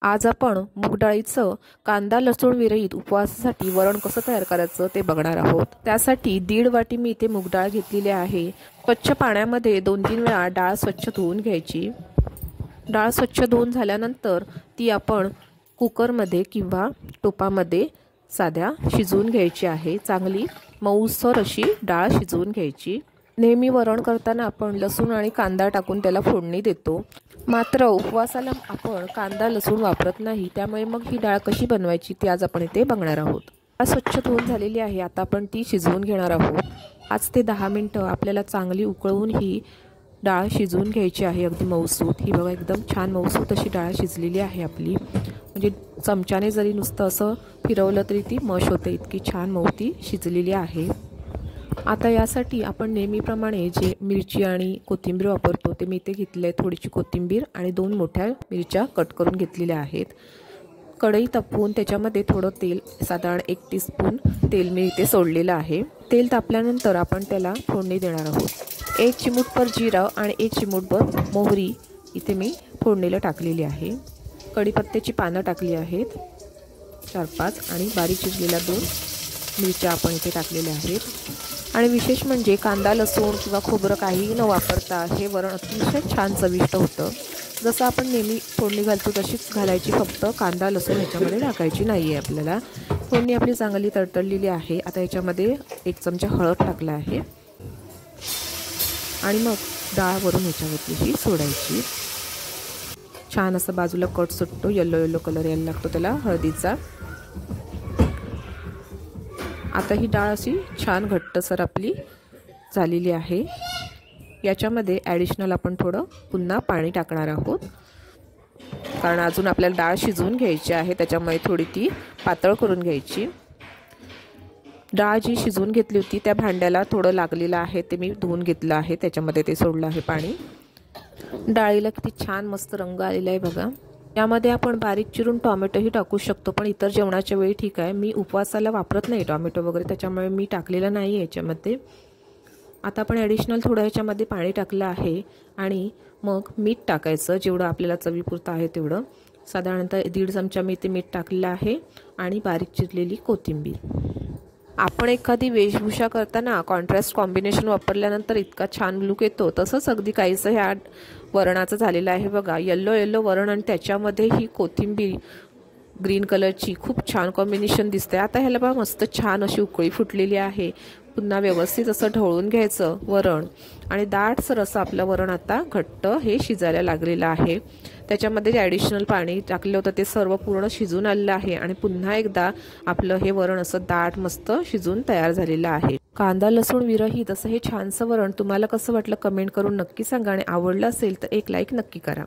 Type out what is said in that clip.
आज आपण मूग डाळीचं कांदा लसूण विरहित उपवासासाठी वरण कसं तयार करायचं ते बघणार आहोत। त्यासाठी 1.5 वाटी मी इथे मूग डाळ घेतलेली आहे। स्वच्छ पाण्यामध्ये 2-3 वेळा डाळ स्वच्छ धुवून घ्यायची। डाळ स्वच्छ धुवून झाल्यानंतर ती आपण कुकरमध्ये किंवा टोपामध्ये साध्या शिजवून घ्यायची आहे। चांगली मऊसर अशी डाळ शिजवून घ्यायची। नेहमी वरण करताना आपण लसूण आणि कांदा टाकून त्याला फोडणी देतो, मात्र उपवासाला आपण कांदा लसूण वापरत नाही, त्यामुळे मग ही डाळ कशी बनवायची ती आज आपण इथे बघणार आहोत। डाळ स्वच्छ धुवून झालेली आहे, आता आपण ती शिजवून घेणार आहोत। 5 ते 10 मिनिटं आपल्याला चांगली उकळवून ही डाळ शिजवून घ्यायची आहे, अगदी मऊसूत। ही बघा एकदम छान मऊसूत अशी डाळ शिजलेली आहे आपली, म्हणजे चमच्याने जरी नुसतं असं फिरवलं तरी ती मश होते, इतकी छान मऊ ती शिजलेली आहे। आता यासाठी आपण नेहमीप्रमाणे जे मिरची आणि कोथिंबीर वापरतो ते मी इथे घेतले आहे। थोडीशी कोथिंबीर आणि 2 मोठ्या मिरच्या कट करून घेतलेल्या आहेत। कढई तापवून त्याच्यामध्ये थोडं तेल, साधारण 1 टीस्पून तेल मी इथे सोडलेलं आहे। तेल तापल्यानंतर आपण त्याला फोडणी देणार आहोत। 1 चिमूटभर जिरं आणि 1 चिमूटभर मोहरी इथे मी फोडणीला टाकलेली आहे। कढीपत्त्याची पानं टाकली आहेत 4-5 आणि बारीक चिरलेल्या 2 मिरच्या आपण इथे टाकलेल्या आहेत। आणि विशेष म्हणजे कांदा लसूण किंवा खोबरं काहीही न वापरता हे वरण अतिशय छान चविष्ट होतं। जसं आपण नेहमी फोडणी घालतो तशीच घालायची, फक्त कांदा लसूण ह्याच्यामध्ये टाकायची नाही आहे आपल्याला। फोडणी आपली चांगली तडतडलेली आहे। आता याच्यामध्ये 1 चमचा हळद टाकला आहे आणि मग डाळ वरून ह्याच्यावरती सोडायची। छान असं बाजूला कट सुटतो, येलो कलर यायला लागतो त्याला हळदीचा। आता ही डाळ अशी छान घट्टसर आपली झालेली आहे। याच्यामध्ये ॲडिशनल आपण थोडं पुन्हा पाणी टाकणार आहोत, कारण अजून आपल्याला डाळ शिजवून घ्यायची आहे, त्याच्यामुळे थोडी ती पातळ करून घ्यायची। डाळ जी शिजवून घेतली होती त्या भांड्याला थोडं लागलेलं आहे, ते मी धुवून घेतलं आहे, त्याच्यामध्ये ते सोडलं आहे पाणी। डाळीला किती छान मस्त रंग आलेला आहे बघा। यामध्ये आपण बारीक चिरून टोमॅटोही टाकू शकतो, पण इतर जेवणाच्या वेळी ठीक आहे। मी उपवासाला वापरत नाही टोमॅटो वगैरे, त्याच्यामुळे मी टाकलेलं नाही आहे याच्यामध्ये। आता आपण ॲडिशनल थोडं याच्यामध्ये पाणी टाकलं आहे आणि मग मीठ टाकायचं, जेवढं आपल्याला चवीपुरतं आहे तेवढं। साधारणतः 1.5 चमचा मी ते मीठ टाकलेलं आहे आणि बारीक चिरलेली कोथिंबीर। आपण एखादी वेशभूषा करताना कॉन्ट्रास्ट कॉम्बिनेशन वापरल्यानंतर इतका छान लुक येतो, तसंच अगदी काहीसं ह्या वरणाचं झालेलं आहे बघा। येलो वरण आणि त्याच्यामध्ये ही कोथिंबीर ग्रीन कलरची खूप छान कॉम्बिनेशन दिसते। आता ह्याला बघा मस्त छान अशी उकळी फुटलेली आहे। पुन्हा व्यवस्थित असं ढवळून घ्यायचं वरण आणि दाटसर असं आपलं वरण आता घट्ट हे शिजायला लागलेलं आहे। त्याच्यामध्ये जे ॲडिशनल पाणी टाकलं होतं ते सर्व पूर्ण शिजून आलेलं आहे आणि पुन्हा एकदा आपलं हे वरण असं दाट मस्त शिजून तयार झालेलं आहे। कांदा लसूण विरहित असं हे छानसं वरण तुम्हाला कसं वाटलं कमेंट करून नक्की सांगा आणि आवडलं असेल तर एक लाईक नक्की करा।